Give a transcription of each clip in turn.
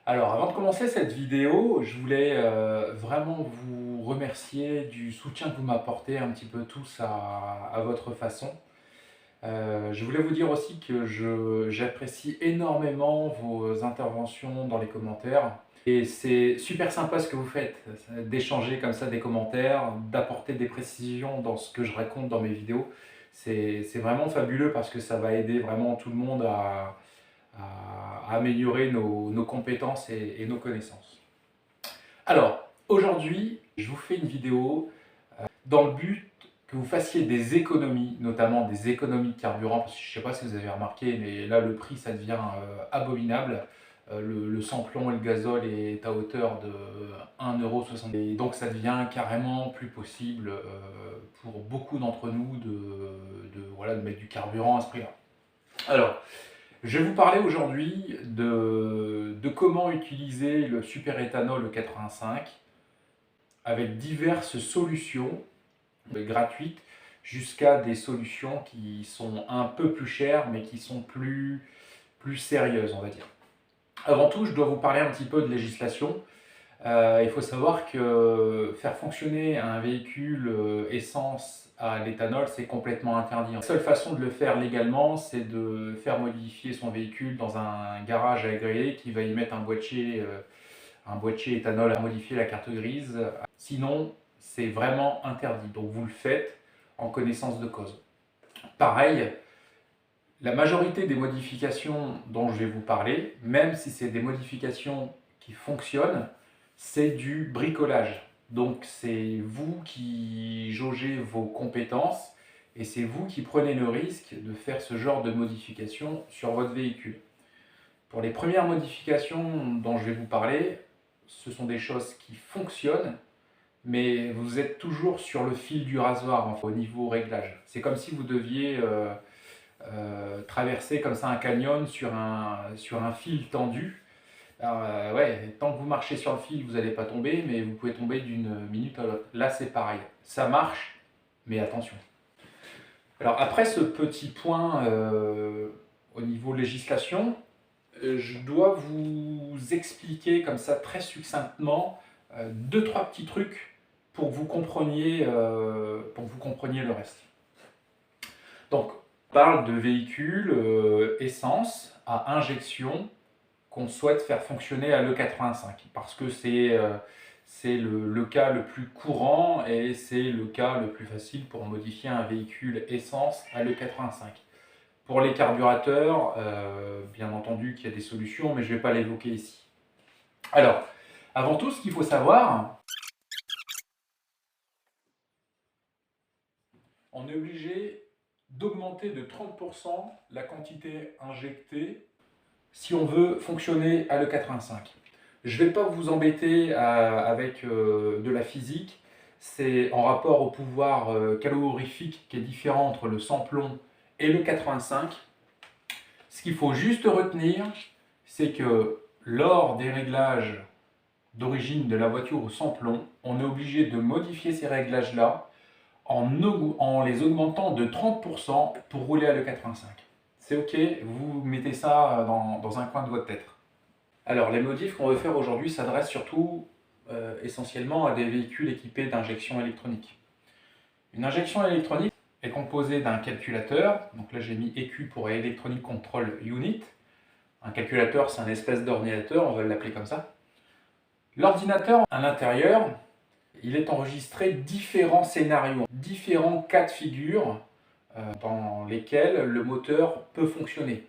Alors, avant de commencer cette vidéo, je voulais vraiment vous remercier du soutien que vous m'apportez un petit peu tous à votre façon. Je voulais vous dire aussi que j'apprécie énormément vos interventions dans les commentaires. Et c'est super sympa ce que vous faites, d'échanger comme ça des commentaires, d'apporter des précisions dans ce que je raconte dans mes vidéos. C'est vraiment fabuleux parce que ça va aider vraiment tout le monde à améliorer nos compétences et nos connaissances. Alors, aujourd'hui, je vous fais une vidéo dans le but que vous fassiez des économies, notamment des économies de carburant, parce que je ne sais pas si vous avez remarqué, mais là, le prix, ça devient abominable. Le samplon et le gazole est à hauteur de 1,70 €. Et donc, ça devient carrément plus possible pour beaucoup d'entre nous voilà, de mettre du carburant à ce prix-là. Alors, je vais vous parler aujourd'hui de comment utiliser le superéthanol E85 avec diverses solutions gratuites jusqu'à des solutions qui sont un peu plus chères mais qui sont plus sérieuses, on va dire. Avant tout, je dois vous parler un petit peu de législation. Il faut savoir que faire fonctionner un véhicule essence à l'éthanol, c'est complètement interdit. La seule façon de le faire légalement, c'est de faire modifier son véhicule dans un garage agréé qui va y mettre un boîtier éthanol à modifier la carte grise. Sinon, c'est vraiment interdit. Donc vous le faites en connaissance de cause. Pareil, la majorité des modifications dont je vais vous parler, même si c'est des modifications qui fonctionnent, c'est du bricolage. Donc c'est vous qui jaugez vos compétences et c'est vous qui prenez le risque de faire ce genre de modification sur votre véhicule. Pour les premières modifications dont je vais vous parler, ce sont des choses qui fonctionnent, mais vous êtes toujours sur le fil du rasoir au niveau réglage. C'est comme si vous deviez traverser comme ça un canyon sur un fil tendu. Alors, ouais, tant que vous marchez sur le fil, vous n'allez pas tomber, mais vous pouvez tomber d'une minute à l'autre. Là, c'est pareil. Ça marche, mais attention. Alors, après ce petit point au niveau législation, je dois vous expliquer comme ça très succinctement deux, trois petits trucs pour que vous compreniez le reste. Donc, on parle de véhicules essence à injection qu'on souhaite faire fonctionner à l'E85 parce que c'est le cas le plus courant et c'est le cas le plus facile pour modifier un véhicule essence à l'E85. Pour les carburateurs, bien entendu qu'il y a des solutions, mais je ne vais pas l'évoquer ici. Alors, avant tout, ce qu'il faut savoir, on est obligé d'augmenter de 30% la quantité injectée si on veut fonctionner à l'E85. Je ne vais pas vous embêter avec de la physique, c'est en rapport au pouvoir calorifique qui est différent entre le samplon et le 85. Ce qu'il faut juste retenir, c'est que lors des réglages d'origine de la voiture au samplon, on est obligé de modifier ces réglages-là en les augmentant de 30% pour rouler à l'E85. C'est ok, vous mettez ça dans un coin de votre tête. Alors les modifs qu'on veut faire aujourd'hui s'adressent surtout essentiellement à des véhicules équipés d'injection électronique. Une injection électronique est composée d'un calculateur, donc là j'ai mis EQ pour Electronic Control Unit. Un calculateur, c'est un espèce d'ordinateur, on va l'appeler comme ça. L'ordinateur, à l'intérieur, il est enregistré différents scénarios, différents cas de figure dans lesquels le moteur peut fonctionner.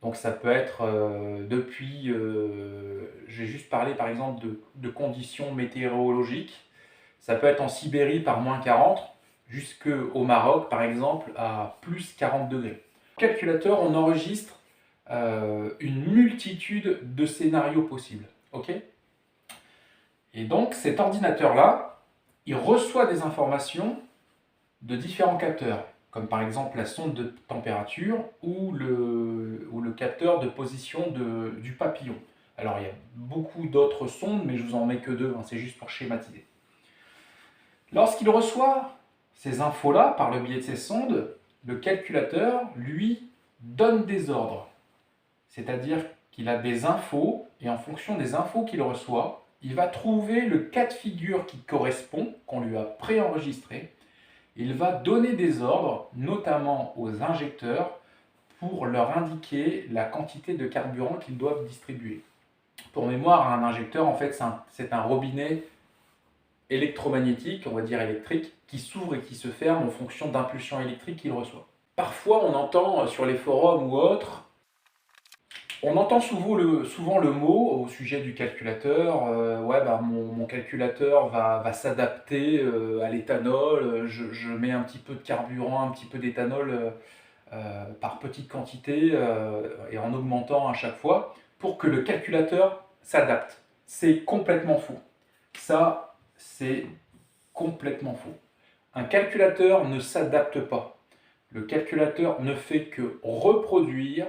Donc ça peut être depuis, j'ai juste parlé par exemple de conditions météorologiques, ça peut être en Sibérie par -40, jusqu'au Maroc par exemple à +40 degrés. Au calculateur, on enregistre une multitude de scénarios possibles. Ok ? Et donc cet ordinateur-là, il reçoit des informations de différents capteurs, comme par exemple la sonde de température ou le capteur de position du papillon. Alors il y a beaucoup d'autres sondes, mais je vous en mets que deux, hein, c'est juste pour schématiser. Lorsqu'il reçoit ces infos-là par le biais de ces sondes, le calculateur, lui, donne des ordres. C'est-à-dire qu'il a des infos, et en fonction des infos qu'il reçoit, il va trouver le cas de figure qui correspond, qu'on lui a préenregistré. Il va donner des ordres, notamment aux injecteurs, pour leur indiquer la quantité de carburant qu'ils doivent distribuer. Pour mémoire, un injecteur, en fait, c'est un robinet électromagnétique, on va dire électrique, qui s'ouvre et qui se ferme en fonction d'impulsions électriques qu'il reçoit. Parfois, on entend sur les forums ou autres, on entend souvent le mot au sujet du calculateur, ouais, bah, mon calculateur va s'adapter à l'éthanol, je mets un petit peu de carburant, un petit peu d'éthanol par petite quantité et en augmentant à chaque fois pour que le calculateur s'adapte. C'est complètement faux. Ça, c'est complètement faux. Un calculateur ne s'adapte pas. Le calculateur ne fait que reproduire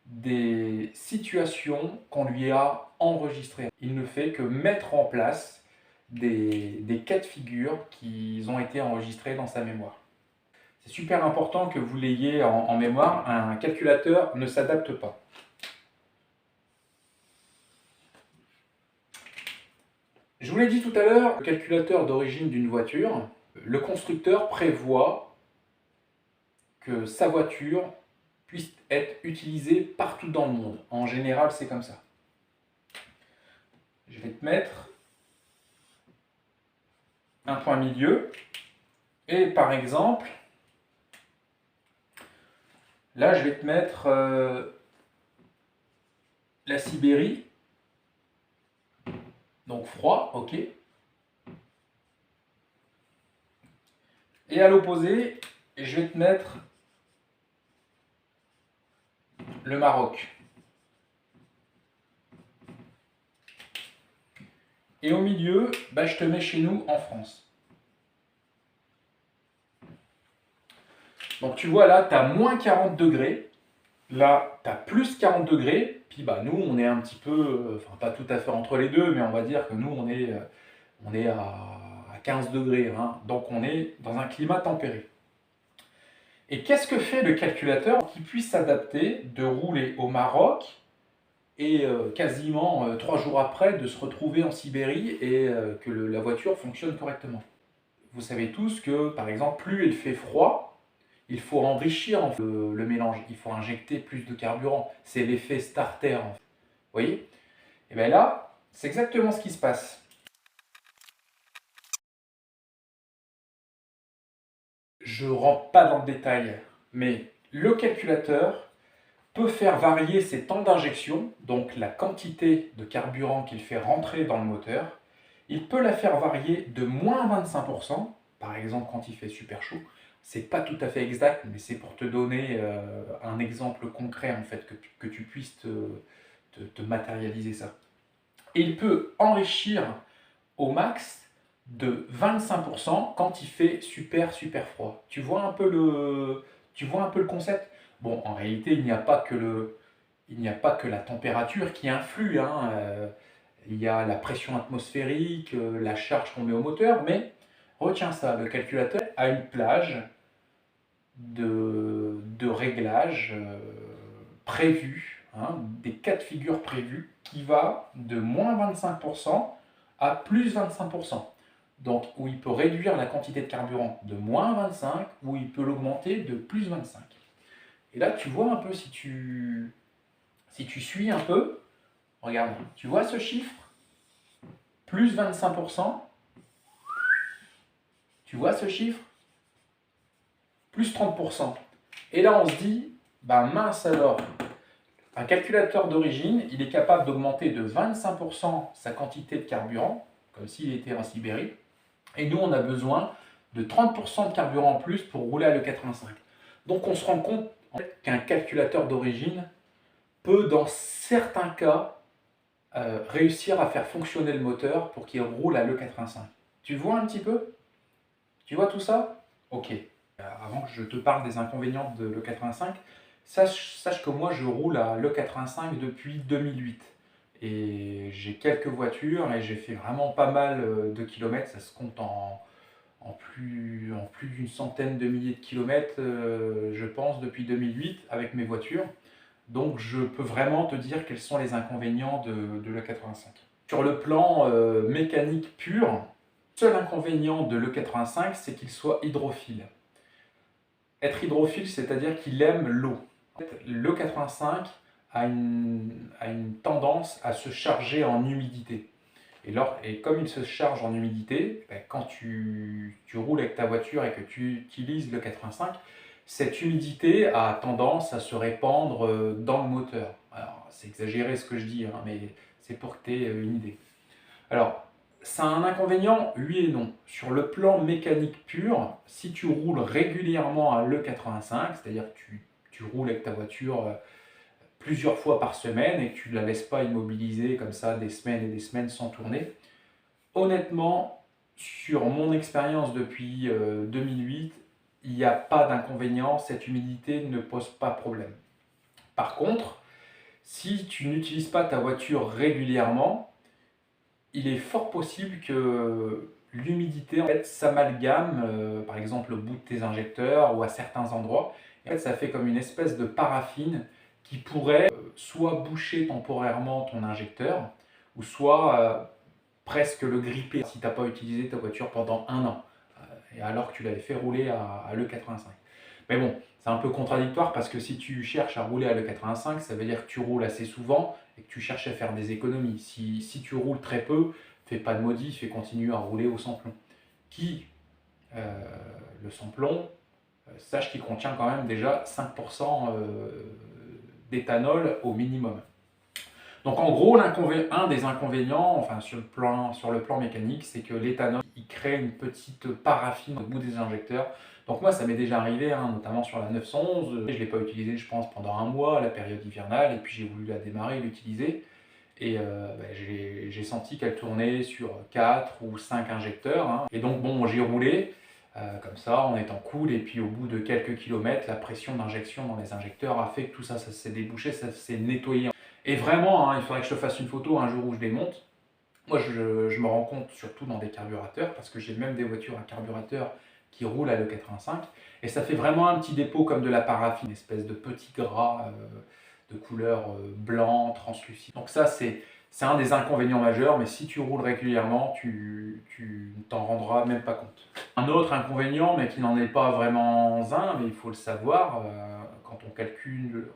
des situations qu'on lui a enregistrées. Il ne fait que mettre en place des cas de figure qui ont été enregistrés dans sa mémoire. C'est super important que vous l'ayez en mémoire, un calculateur ne s'adapte pas. Je vous l'ai dit tout à l'heure, le calculateur d'origine d'une voiture, le constructeur prévoit que sa voiture puisse être utilisée partout dans le monde. En général, c'est comme ça. Je vais te mettre un point milieu. Et par exemple, là, je vais te mettre la Sibérie. Donc froid, ok. Et à l'opposé, je vais te mettre le Maroc. Et au milieu, bah, je te mets chez nous en France. Donc tu vois là, tu as moins 40 degrés. Là, tu as plus 40 degrés. Puis bah, nous, on est un petit peu, enfin pas tout à fait entre les deux, mais on va dire que nous, on est à 15 degrés. Hein. Donc on est dans un climat tempéré. Et qu'est-ce que fait le calculateur pour qu'il puisse s'adapter de rouler au Maroc et quasiment 3 jours après de se retrouver en Sibérie et que la voiture fonctionne correctement? Vous savez tous que, par exemple, plus il fait froid, il faut enrichir le mélange, il faut injecter plus de carburant. C'est l'effet starter. En fait. Vous voyez? Et bien là, c'est exactement ce qui se passe. Je ne rentre pas dans le détail, mais le calculateur peut faire varier ses temps d'injection, donc la quantité de carburant qu'il fait rentrer dans le moteur. Il peut la faire varier de moins 25%, par exemple quand il fait super chaud. C'est pas tout à fait exact, mais c'est pour te donner un exemple concret en fait, que tu puisses te matérialiser ça. Et il peut enrichir au max de 25% quand il fait super froid. Tu vois un peu le concept? Bon, en réalité, il n'y a pas que la température qui influe. Hein. Il y a la pression atmosphérique, la charge qu'on met au moteur, mais retiens ça, le calculateur a une plage de réglages prévus, hein, des cas de figure prévus, qui va de moins 25% à plus 25%. Donc, où il peut réduire la quantité de carburant de moins 25, ou il peut l'augmenter de plus 25. Et là, tu vois un peu, si tu suis un peu, regarde, tu vois ce chiffre, plus 25%, tu vois ce chiffre, plus 30%. Et là, on se dit, bah mince alors, un calculateur d'origine, il est capable d'augmenter de 25% sa quantité de carburant, comme s'il était en Sibérie, et nous, on a besoin de 30% de carburant en plus pour rouler à l'E85. Donc, on se rend compte en fait, qu'un calculateur d'origine peut, dans certains cas, réussir à faire fonctionner le moteur pour qu'il roule à l'E85. Tu vois un petit peu? Tu vois tout ça? Ok. Avant que je te parle des inconvénients de l'E85, sache que moi je roule à l'E85 depuis 2008. Et j'ai quelques voitures et j'ai fait vraiment pas mal de kilomètres. Ça se compte en plus d'une centaine de milliers de kilomètres, je pense, depuis 2008 avec mes voitures. Donc je peux vraiment te dire quels sont les inconvénients de l'E85. Sur le plan mécanique pur, le seul inconvénient de l'E85, c'est qu'il soit hydrophile. Être hydrophile, c'est-à-dire qu'il aime l'eau. L'E85 a une tendance à se charger en humidité. Et comme il se charge en humidité, quand tu roules avec ta voiture et que tu utilises le 85, cette humidité a tendance à se répandre dans le moteur. Alors, c'est exagéré ce que je dis, hein, mais c'est pour que tu aies une idée. Alors, ça a un inconvénient, oui et non. Sur le plan mécanique pur, si tu roules régulièrement à l'E85, c'est-à-dire que tu roules avec ta voiture plusieurs fois par semaine et que tu ne la laisses pas immobiliser comme ça des semaines et des semaines sans tourner. Honnêtement, sur mon expérience depuis 2008, il n'y a pas d'inconvénient, cette humidité ne pose pas problème. Par contre, si tu n'utilises pas ta voiture régulièrement, il est fort possible que l'humidité en fait, s'amalgame, par exemple au bout de tes injecteurs ou à certains endroits. Et en fait, ça fait comme une espèce de paraffine qui pourrait soit boucher temporairement ton injecteur, ou soit presque le gripper si tu n'as pas utilisé ta voiture pendant un an, et alors que tu l'avais fait rouler à l'E85. Mais bon, c'est un peu contradictoire parce que si tu cherches à rouler à l'E85, ça veut dire que tu roules assez souvent et que tu cherches à faire des économies. Si tu roules très peu, fais pas de modif et continue à rouler au sans-plomb. Le sans-plomb, sache qu'il contient quand même déjà 5% d'éthanol au minimum. Donc en gros, un des inconvénients, enfin sur le plan mécanique, c'est que l'éthanol, il crée une petite paraffine au bout des injecteurs. Donc moi, ça m'est déjà arrivé, hein, notamment sur la 911. Je ne l'ai pas utilisée, je pense, pendant un mois, à la période hivernale, et puis j'ai voulu la démarrer et l'utiliser. Et j'ai senti qu'elle tournait sur 4 ou 5 injecteurs. Hein. Et donc bon, j'ai roulé comme ça, en étant cool, et puis au bout de quelques kilomètres, la pression d'injection dans les injecteurs a fait que tout ça, ça s'est débouché, ça s'est nettoyé. Et vraiment, hein, il faudrait que je te fasse une photo un jour où je démonte. Moi, je me rends compte surtout dans des carburateurs, parce que j'ai même des voitures à carburateur qui roulent à l'E85, et ça fait vraiment un petit dépôt comme de la paraffine, une espèce de petit gras de couleur blanc, translucide. Donc ça, c'est un des inconvénients majeurs, mais si tu roules régulièrement, tu ne t'en rendras même pas compte. Un autre inconvénient, mais qui n'en est pas vraiment un, mais il faut le savoir, quand on calcule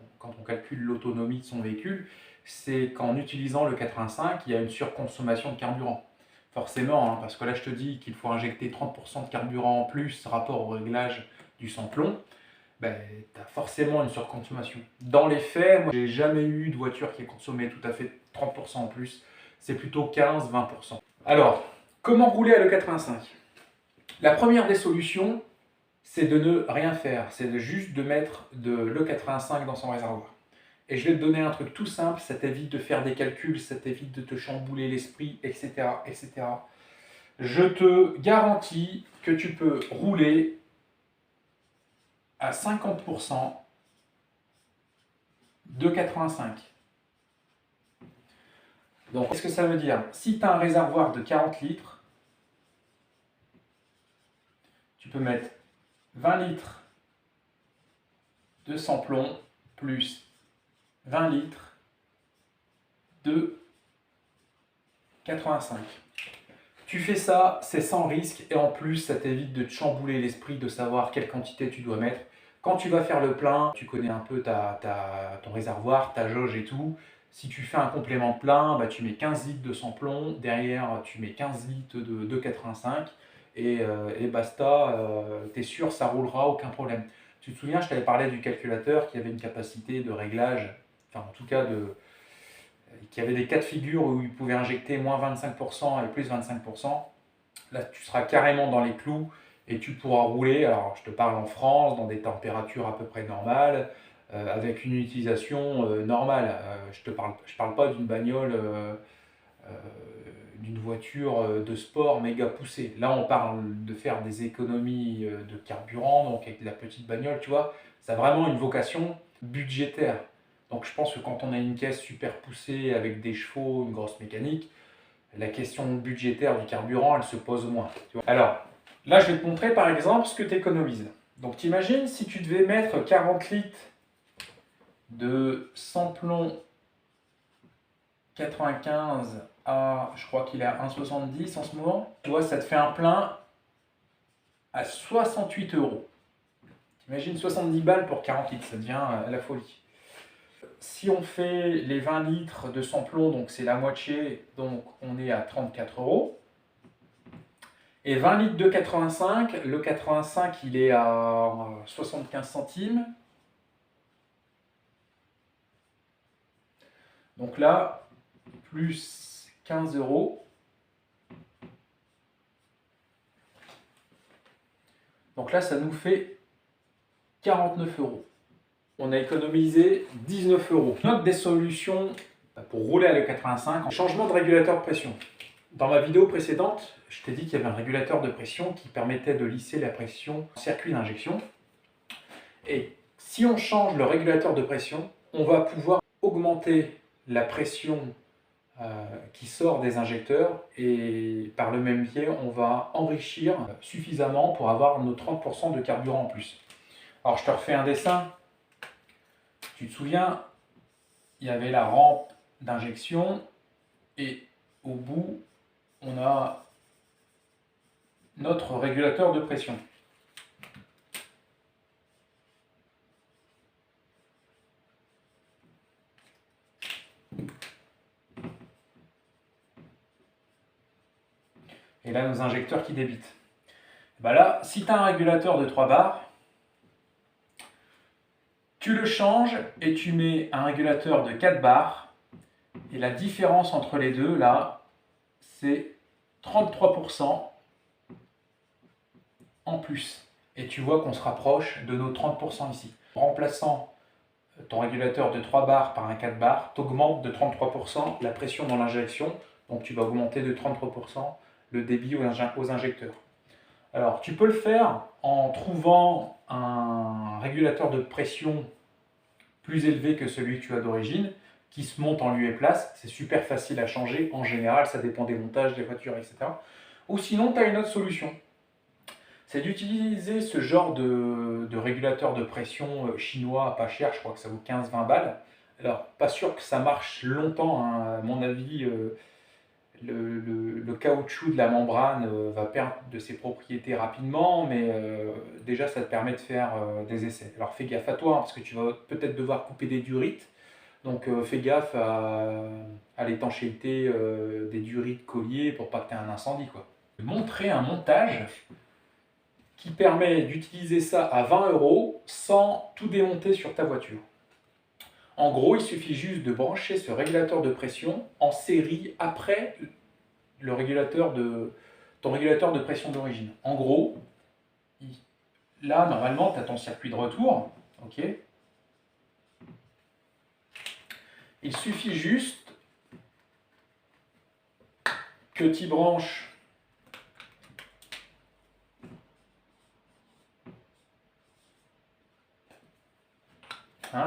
l'autonomie de son véhicule, c'est qu'en utilisant le 85, il y a une surconsommation de carburant. Forcément, hein, parce que là je te dis qu'il faut injecter 30% de carburant en plus rapport au réglage du sans-plomb, ben, tu as forcément une surconsommation. Dans les faits, moi j'ai jamais eu de voiture qui ait consommé tout à fait 30% en plus, c'est plutôt 15-20%. Alors, comment rouler à l'E85? La première des solutions, c'est de ne rien faire, c'est juste de mettre de l'E85 dans son réservoir. Et je vais te donner un truc tout simple, ça t'évite de faire des calculs, ça t'évite de te chambouler l'esprit, etc., etc. Je te garantis que tu peux rouler à 50% de 85. Donc, qu'est-ce que ça veut dire? Si tu as un réservoir de 40 litres, tu peux mettre 20 litres de sans-plomb plus 20 litres de 85. Tu fais ça, c'est sans risque, et en plus, ça t'évite de te chambouler l'esprit de savoir quelle quantité tu dois mettre. Quand tu vas faire le plein, tu connais un peu ton réservoir, ta jauge et tout. Si tu fais un complément de plein, bah, tu mets 15 litres de sans-plomb, derrière tu mets 15 litres de 85, et basta, tu es sûr, ça roulera, aucun problème. Tu te souviens, je t'avais parlé du calculateur qui avait une capacité de réglage, enfin en tout cas qui avait des cas de figure où il pouvait injecter moins 25% et plus 25%. Là, tu seras carrément dans les clous et tu pourras rouler. Alors, je te parle en France, dans des températures à peu près normales, avec une utilisation normale. Je parle pas d'une bagnole, d'une voiture de sport méga poussée. Là, on parle de faire des économies de carburant, donc avec de la petite bagnole, tu vois. Ça a vraiment une vocation budgétaire. Donc je pense que quand on a une caisse super poussée avec des chevaux, une grosse mécanique, la question budgétaire du carburant, elle se pose moins. Tu vois. Alors, là je vais te montrer par exemple ce que tu économises. Donc t'imagines si tu devais mettre 40 litres de samplon 95 à, je crois qu'il est à 1,70 en ce moment. Tu vois, ça te fait un plein à 68 euros. T'imagines 70 balles pour 40 litres, ça devient la folie. Si on fait les 20 litres de samplon, donc c'est la moitié, donc on est à 34 euros. Et 20 litres de 85, le 85 il est à 75 centimes. Donc là, plus 15 euros. Donc là, ça nous fait 49 euros. On a économisé 19 euros. Note des solutions pour rouler à l'E85 en changement de régulateur de pression. Dans ma vidéo précédente, je t'ai dit qu'il y avait un régulateur de pression qui permettait de lisser la pression en circuit d'injection. Et si on change le régulateur de pression, on va pouvoir augmenter la pression qui sort des injecteurs et par le même biais, on va enrichir suffisamment pour avoir nos 30% de carburant en plus. Alors je te refais un dessin. Tu te souviens, il y avait la rampe d'injection et au bout, on a notre régulateur de pression. Et là, nos injecteurs qui débitent. Ben là, si tu as un régulateur de 3 bars, tu le changes et tu mets un régulateur de 4 bars. Et la différence entre les deux, là, c'est 33% en plus. Et tu vois qu'on se rapproche de nos 30% ici. En remplaçant ton régulateur de 3 bars par un 4 bars, tu augmentes de 33% la pression dans l'injection. Donc tu vas augmenter de 33% le débit aux injecteurs. Alors tu peux le faire en trouvant un régulateur de pression plus élevé que celui que tu as d'origine, qui se monte en lieu et place. C'est super facile à changer. En général, ça dépend des montages, des voitures, etc. Ou sinon, tu as une autre solution. C'est d'utiliser ce genre de régulateur de pression chinois pas cher. Je crois que ça vaut 15-20 balles. Alors, pas sûr que ça marche longtemps, hein. À mon avis, le caoutchouc de la membrane va perdre de ses propriétés rapidement, mais déjà ça te permet de faire des essais. Alors fais gaffe à toi, hein, parce que tu vas peut-être devoir couper des durites, donc fais gaffe à l'étanchéité des durites colliers pour pas que tu aies un incendie, quoi. Montrer un montage qui permet d'utiliser ça à 20 euros sans tout démonter sur ta voiture. En gros, il suffit juste de brancher ce régulateur de pression en série après ton régulateur de pression d'origine. En gros, là, normalement, tu as ton circuit de retour. Ok. Il suffit juste que tu branches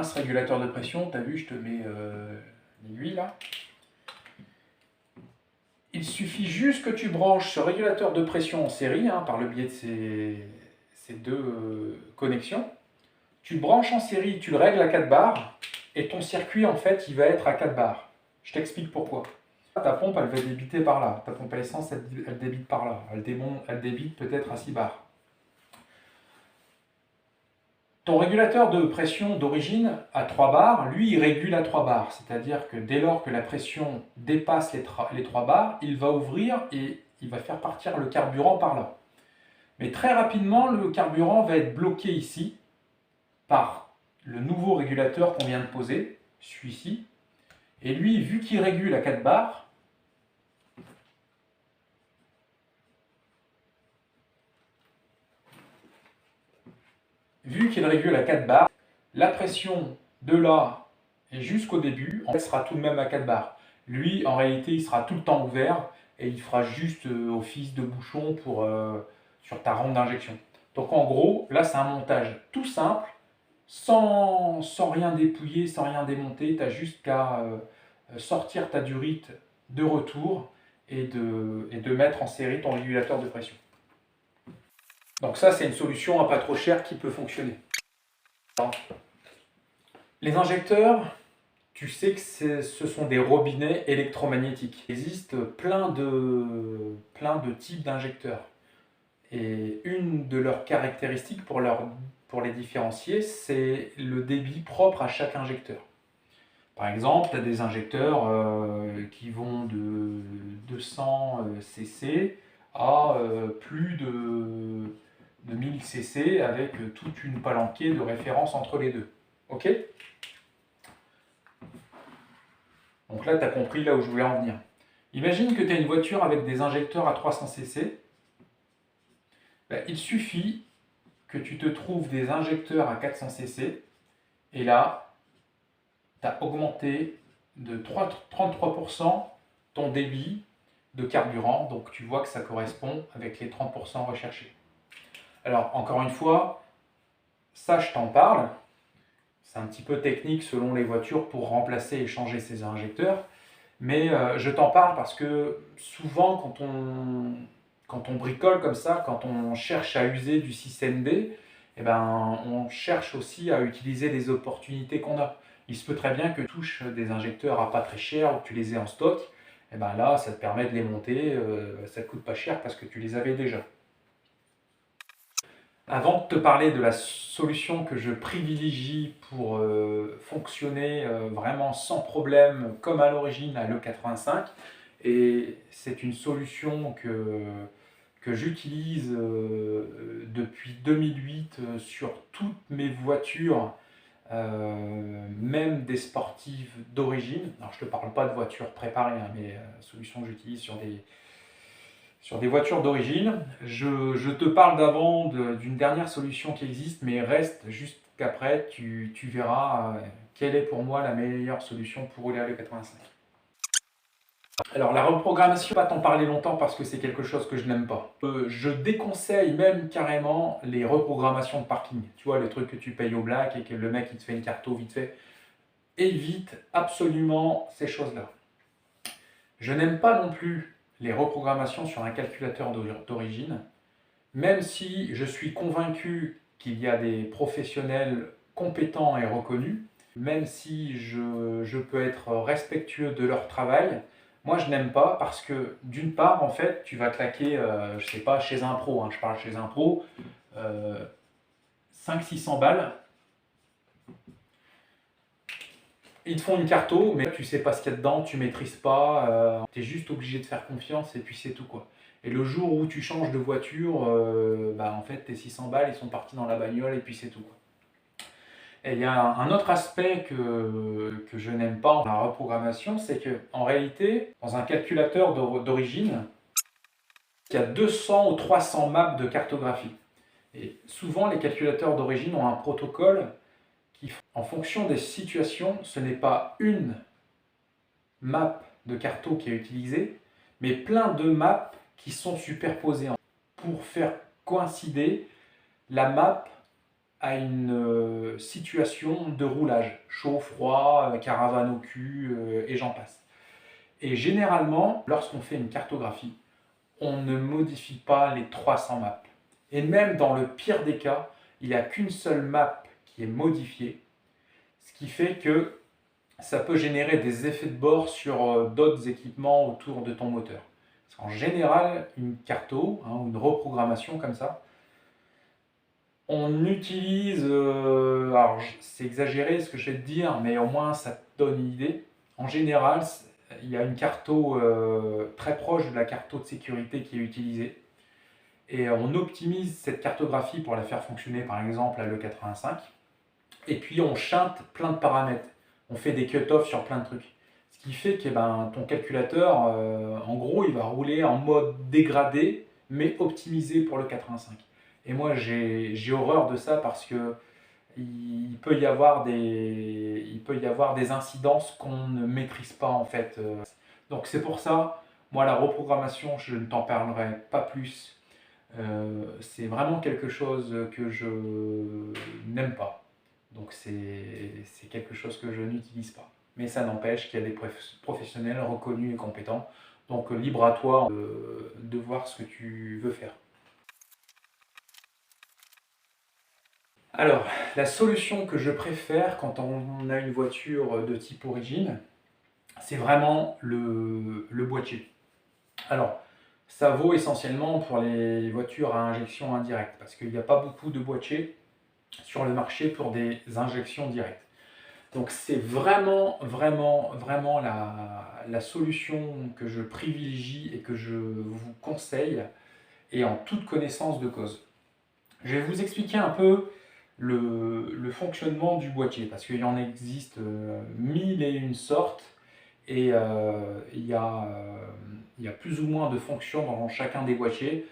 ce régulateur de pression. Tu as vu, je te mets l'aiguille là. Il suffit juste que tu branches ce régulateur de pression en série, hein, par le biais de ces deux connexions. Tu le branches en série, tu le règles à 4 bars, et ton circuit, en fait, il va être à 4 bars. Je t'explique pourquoi. Ta pompe, elle va débiter par là. Ta pompe à essence, elle débite par là. Elle débite peut-être à 6 bars. Ton régulateur de pression d'origine à 3 bars, lui, il régule à 3 bars. C'est-à-dire que dès lors que la pression dépasse les 3 bars, il va ouvrir et il va faire partir le carburant par là. Mais très rapidement, le carburant va être bloqué ici par le nouveau régulateur qu'on vient de poser, celui-ci. Et lui, vu qu'il régule à 4 bars, la pression de là et jusqu'au début, en fait, sera tout de même à 4 bars. Lui, en réalité, il sera tout le temps ouvert et il fera juste office de bouchon sur ta rampe d'injection. Donc en gros, là, c'est un montage tout simple, sans rien dépouiller, sans rien démonter. Tu as juste qu'à sortir ta durite de retour et de mettre en série ton régulateur de pression. Donc ça, c'est une solution à pas trop cher qui peut fonctionner. Les injecteurs, tu sais que ce sont des robinets électromagnétiques. Il existe plein de types d'injecteurs. Et une de leurs caractéristiques pour les différencier, c'est le débit propre à chaque injecteur. Par exemple, tu as des injecteurs qui vont de 200 cc à plus de 1000 cc avec toute une palanquée de référence entre les deux. Ok? Donc là, tu as compris là où je voulais en venir. Imagine que tu as une voiture avec des injecteurs à 300 cc. Ben, il suffit que tu te trouves des injecteurs à 400 cc. Et là, tu as augmenté de 33% ton débit de carburant. Donc tu vois que ça correspond avec les 30% recherchés. Alors encore une fois, ça je t'en parle. C'est un petit peu technique selon les voitures pour remplacer et changer ces injecteurs. Mais je t'en parle parce que souvent quand on bricole comme ça, quand on cherche à user du système D, eh ben, on cherche aussi à utiliser les opportunités qu'on a. Il se peut très bien que tu touches des injecteurs à pas très cher ou que tu les aies en stock. Et ben là, ça te permet de les monter, ça ne te coûte pas cher parce que tu les avais déjà. Avant de te parler de la solution que je privilégie pour fonctionner vraiment sans problème comme à l'origine à l'E85, et c'est une solution que j'utilise depuis 2008 sur toutes mes voitures, même des sportives d'origine. Alors je ne te parle pas de voitures préparées, hein, mais solution que j'utilise sur des voitures d'origine. Je te parle d'avant d'une dernière solution qui existe, mais reste jusqu'après, tu verras quelle est pour moi la meilleure solution pour rouler à l'E85. Alors la reprogrammation, je ne vais pas t'en parler longtemps parce que c'est quelque chose que je n'aime pas. Je déconseille même carrément les reprogrammations de parking. Tu vois, le truc que tu payes au black et que le mec il te fait une carte vite fait. Évite absolument ces choses-là. Je n'aime pas non plus les reprogrammations sur un calculateur d'origine, même si je suis convaincu qu'il y a des professionnels compétents et reconnus, même si je peux être respectueux de leur travail, moi je n'aime pas parce que d'une part, en fait, tu vas claquer, je ne sais pas, chez un pro, hein, je parle chez un pro, 500-600 balles. Ils te font une carto, mais tu sais pas ce qu'il y a dedans, tu maîtrises pas, tu es juste obligé de faire confiance et puis c'est tout quoi. Et le jour où tu changes de voiture, bah en fait tes 600 balles ils sont partis dans la bagnole et puis c'est tout quoi. Et il y a un autre aspect que je n'aime pas dans la reprogrammation, c'est que en réalité, dans un calculateur d'origine, il y a 200 ou 300 maps de cartographie. Et souvent les calculateurs d'origine ont un protocole qui, en fonction des situations, ce n'est pas une map de carto qui est utilisée, mais plein de maps qui sont superposées pour faire coïncider la map à une situation de roulage, chaud, froid, caravane au cul, et j'en passe. Et généralement, lorsqu'on fait une cartographie, on ne modifie pas les 300 maps. Et même dans le pire des cas, il n'y a qu'une seule map qui est modifiée, ce qui fait que ça peut générer des effets de bord sur d'autres équipements autour de ton moteur. Parce qu'en général, une carto, hein, ou une reprogrammation comme ça, on utilise, alors c'est exagéré ce que je vais te dire, mais au moins ça te donne une idée. En général, il y a une carto très proche de la carto de sécurité qui est utilisée. Et on optimise cette cartographie pour la faire fonctionner par exemple à l'E85. Et puis on chinte plein de paramètres. On fait des cut-offs sur plein de trucs. Ce qui fait que ton calculateur, en gros, il va rouler en mode dégradé, mais optimisé pour le 85. Et moi, j'ai horreur de ça parce que il peut y avoir des incidences qu'on ne maîtrise pas en fait. Donc c'est pour ça, moi la reprogrammation, je ne t'en parlerai pas plus. C'est vraiment quelque chose que je n'aime pas. Donc c'est quelque chose que je n'utilise pas. Mais ça n'empêche qu'il y a des professionnels reconnus et compétents. Donc libre à toi de voir ce que tu veux faire. Alors, la solution que je préfère quand on a une voiture de type origine, c'est vraiment le boîtier. Alors, ça vaut essentiellement pour les voitures à injection indirecte, parce qu'il n'y a pas beaucoup de boîtiers sur le marché pour des injections directes. Donc c'est vraiment la solution que je privilégie et que je vous conseille, et en toute connaissance de cause. Je vais vous expliquer un peu le fonctionnement du boîtier, parce qu'il y en existe mille et une sortes, et il y a plus ou moins de fonctions dans chacun des boîtiers.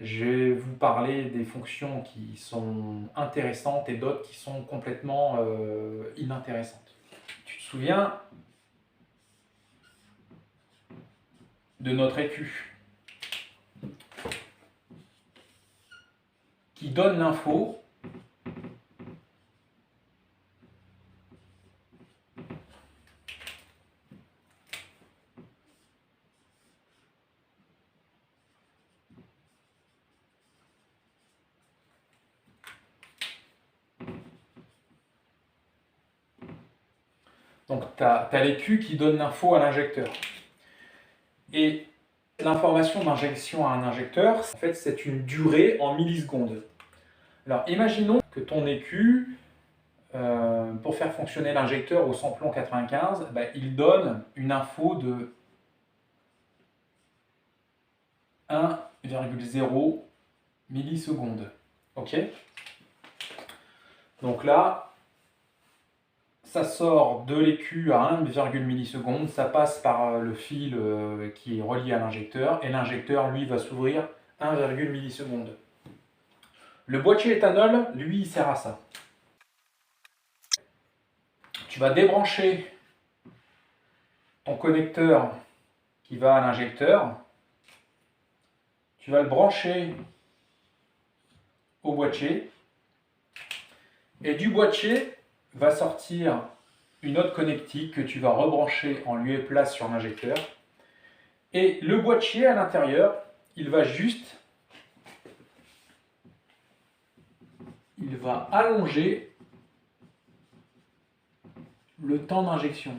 Je vais vous parler des fonctions qui sont intéressantes et d'autres qui sont complètement inintéressantes. Tu te souviens de notre écu qui donne l'info donc tu as l'écu qui donne l'info à l'injecteur. Et l'information d'injection à un injecteur, en fait, c'est une durée en millisecondes. Alors imaginons que ton écu, pour faire fonctionner l'injecteur au samplon 95, il donne une info de 1,0 millisecondes. Ok? Donc là, ça sort de l'écu à 1,1 millisecondes, ça passe par le fil qui est relié à l'injecteur, et l'injecteur, lui, va s'ouvrir 1,1 millisecondes. Le boîtier éthanol, lui, il sert à ça. Tu vas débrancher ton connecteur qui va à l'injecteur, tu vas le brancher au boîtier, et du boîtier va sortir une autre connectique que tu vas rebrancher en lieu et place sur l'injecteur. Et le boîtier à l'intérieur, il va allonger le temps d'injection.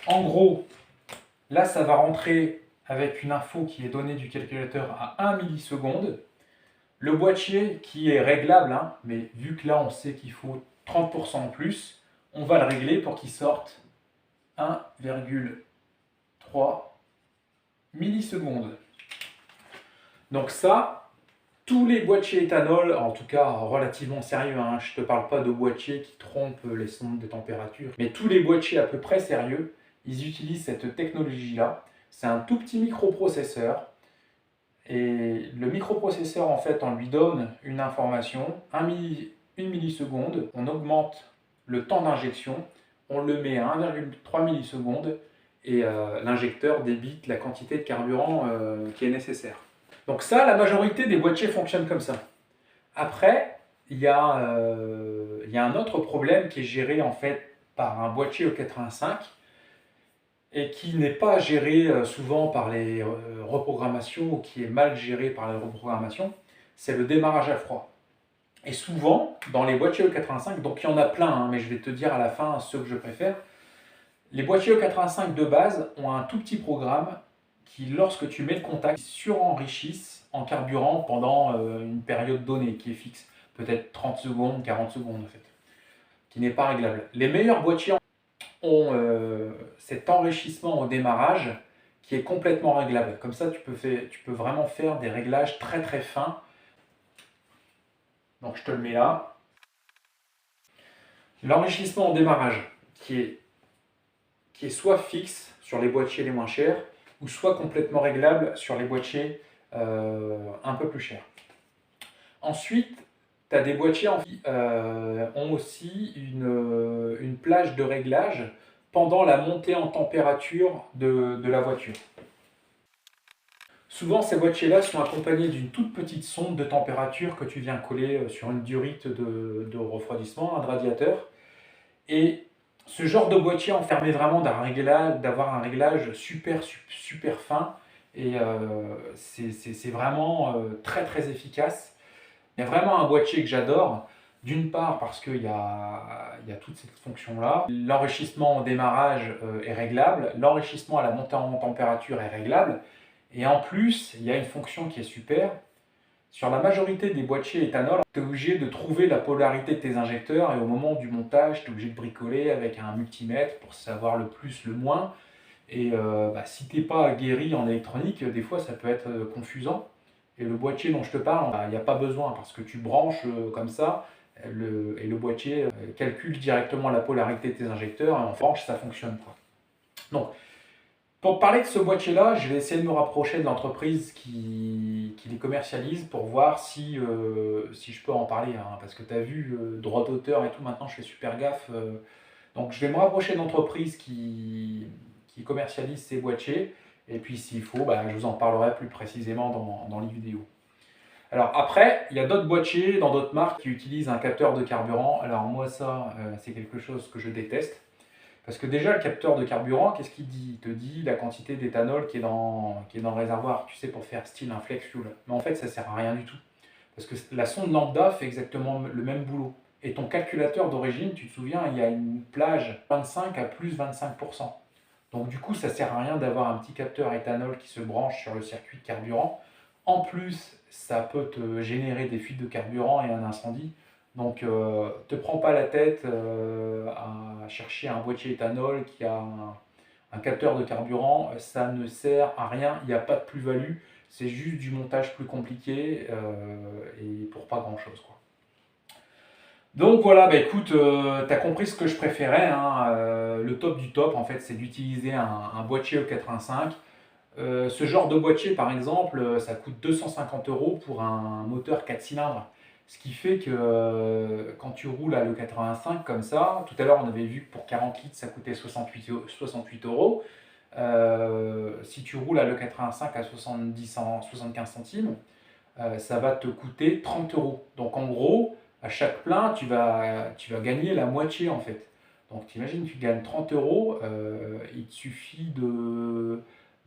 En gros, là, ça va rentrer avec une info qui est donnée du calculateur à 1 milliseconde. Le boîtier qui est réglable, hein, mais vu que là, on sait qu'il faut 30% en plus, on va le régler pour qu'il sorte 1,3 millisecondes. Donc ça, tous les boîtiers éthanol, en tout cas relativement sérieux, hein, je ne te parle pas de boîtiers qui trompent les sondes de température, mais tous les boîtiers à peu près sérieux, ils utilisent cette technologie-là. C'est un tout petit microprocesseur, et le microprocesseur, en fait, on lui donne une information, une milliseconde, on augmente le temps d'injection, on le met à 1,3 millisecondes, et l'injecteur débite la quantité de carburant qui est nécessaire. Donc ça, la majorité des boîtiers fonctionnent comme ça. Après, il y a un autre problème qui est géré en fait par un boîtier E85 et qui n'est pas géré souvent par les reprogrammations, ou qui est mal géré par les reprogrammations, c'est le démarrage à froid. Et souvent, dans les boîtiers E85, donc il y en a plein, hein, mais je vais te dire à la fin ceux que je préfère, les boîtiers E85 de base ont un tout petit programme qui, lorsque tu mets le contact, surenrichissent en carburant pendant une période donnée qui est fixe, peut-être 30 secondes, 40 secondes en fait, qui n'est pas réglable. Les meilleurs boîtiers ont cet enrichissement au démarrage qui est complètement réglable. Comme ça, tu peux vraiment faire des réglages très très fins. Donc je te le mets là. L'enrichissement au démarrage qui est soit fixe sur les boîtiers les moins chers, ou soit complètement réglable sur les boîtiers un peu plus chers. Ensuite, tu as des boîtiers qui ont aussi une plage de réglage pendant la montée en température de la voiture. Souvent, ces boîtiers-là sont accompagnés d'une toute petite sonde de température que tu viens coller sur une durite de refroidissement, un radiateur. Et Ce genre de boîtier en permet vraiment d'avoir un réglage super fin et c'est vraiment très très efficace. Il y a vraiment un boîtier que j'adore, d'une part parce qu'il y a toute cette fonction-là. L'enrichissement au démarrage est réglable, l'enrichissement à la montée en température est réglable, et en plus, il y a une fonction qui est super. Sur la majorité des boîtiers éthanol, tu es obligé de trouver la polarité de tes injecteurs, et au moment du montage, tu es obligé de bricoler avec un multimètre pour savoir le plus, le moins. Et si tu n'es pas aguerri en électronique, des fois ça peut être confusant. Et le boîtier dont je te parle, il n'y a pas besoin parce que tu branches comme ça et le boîtier calcule directement la polarité de tes injecteurs et en branche, ça fonctionne, quoi. Donc, pour parler de ce boîtier-là, je vais essayer de me rapprocher de l'entreprise qui les commercialise pour voir si je peux en parler, hein, parce que tu as vu, droit d'auteur et tout, maintenant je fais super gaffe. Donc je vais me rapprocher de l'entreprise qui commercialise ces boîtiers, et puis s'il faut, bah, je vous en parlerai plus précisément dans les vidéos. Alors après, il y a d'autres boîtiers dans d'autres marques qui utilisent un capteur de carburant. Alors moi ça, c'est quelque chose que je déteste. Parce que déjà, le capteur de carburant, qu'est-ce qu'il dit? Il te dit la quantité d'éthanol qui est dans le réservoir, tu sais, pour faire style un flex fuel. Mais en fait, ça ne sert à rien du tout. Parce que la sonde lambda fait exactement le même boulot. Et ton calculateur d'origine, tu te souviens, il y a une plage 25 à plus 25%. Donc du coup, ça ne sert à rien d'avoir un petit capteur éthanol qui se branche sur le circuit de carburant. En plus, ça peut te générer des fuites de carburant et un incendie. Donc, te prends pas la tête à chercher un boîtier éthanol qui a un capteur de carburant. Ça ne sert à rien, il n'y a pas de plus-value. C'est juste du montage plus compliqué et pour pas grand-chose, quoi. Donc voilà, bah écoute, tu as compris ce que je préférais, hein, le top du top, en fait, c'est d'utiliser un boîtier E85. Ce genre de boîtier, par exemple, ça coûte 250 € pour un moteur 4 cylindres. Ce qui fait que quand tu roules à l'E85 comme ça, tout à l'heure on avait vu que pour 40 litres ça coûtait 68 euros. Si tu roules à l'E85 à 75 centimes, ça va te coûter 30 euros. Donc en gros, à chaque plein, tu vas gagner la moitié en fait. Donc t'imagines, tu gagnes 30 euros, il te suffit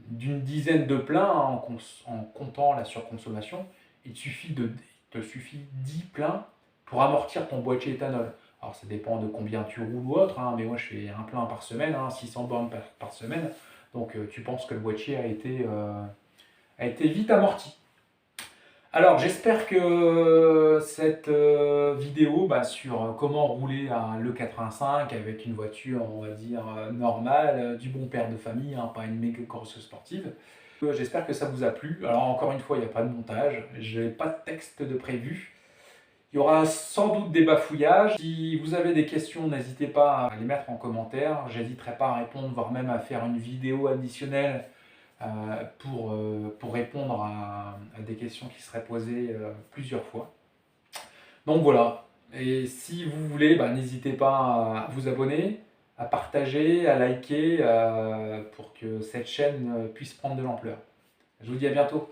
d'une dizaine de pleins, hein, en comptant la surconsommation. Il te suffit 10 pleins pour amortir ton boîtier éthanol. Alors ça dépend de combien tu roules ou autre, hein, mais moi je fais un plein par semaine, hein, 600 bornes par semaine. Donc tu penses que le boîtier a été vite amorti. Alors, j'espère que cette vidéo sur comment rouler un l'E85 avec une voiture, on va dire, normale, du bon père de famille, hein, pas une méga grosse sportive. J'espère que ça vous a plu. Alors, encore une fois, il n'y a pas de montage, je n'ai pas de texte de prévu. Il y aura sans doute des bafouillages. Si vous avez des questions, n'hésitez pas à les mettre en commentaire. J'hésiterai pas à répondre, voire même à faire une vidéo additionnelle pour répondre à des questions qui seraient posées plusieurs fois. Donc voilà, et si vous voulez, n'hésitez pas à vous abonner, à partager, à liker pour que cette chaîne puisse prendre de l'ampleur. Je vous dis à bientôt.